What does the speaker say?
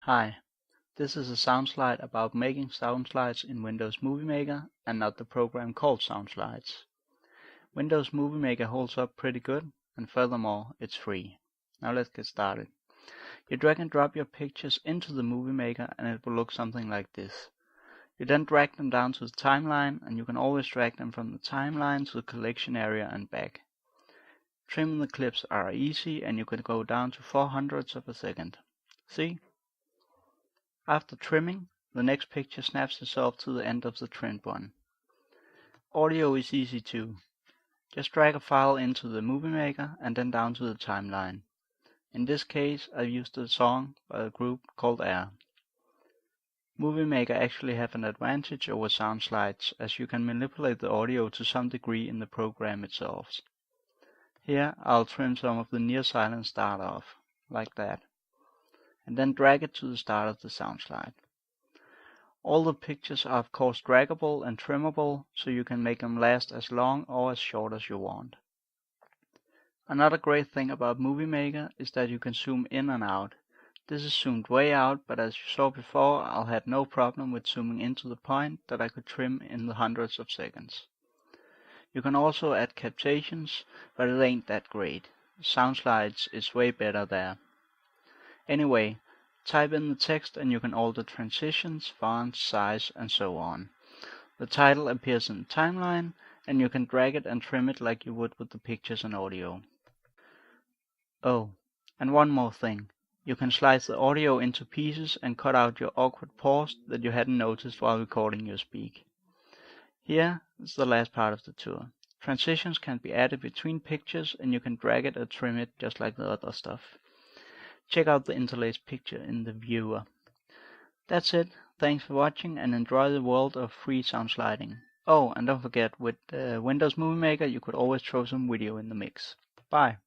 Hi, this is a sound slide about making sound slides in Windows Movie Maker and not the program called Sound Slides. Windows Movie Maker holds up pretty good, and furthermore, it's free. Now let's get started. You drag and drop your pictures into the Movie Maker and it will look something like this. You then drag them down to the timeline, and you can always drag them from the timeline to the collection area and back. Trimming the clips are easy, and you can go down to 0.04 of a second. See? After trimming, the next picture snaps itself to the end of the trimmed one. Audio is easy too. Just drag a file into the Movie Maker and then down to the timeline. In this case, I've used a song by a group called Air. Movie Maker actually have an advantage over sound slides, as you can manipulate the audio to some degree in the program itself. Here I'll trim some of the near silent start off, like that, and then drag it to the start of the sound slide. All the pictures are of course draggable and trimmable, so you can make them last as long or as short as you want. Another great thing about Movie Maker is that you can zoom in and out. This is zoomed way out, but as you saw before, I had no problem with zooming in to the point that I could trim in the hundreds of seconds. You can also add captations, but it ain't that great. Sound slides is way better there. Anyway, type in the text and you can alter transitions, fonts, size, and so on. The title appears in the timeline, and you can drag it and trim it like you would with the pictures and audio. Oh, and one more thing. You can slice the audio into pieces and cut out your awkward pause that you hadn't noticed while recording your speak. Here is the last part of the tour. Transitions can be added between pictures, and you can drag it or trim it just like the other stuff. Check out the interlaced picture in the viewer. That's it. Thanks for watching and enjoy the world of free sound sliding. Oh, and don't forget, with Windows Movie Maker you could always throw some video in the mix. Bye.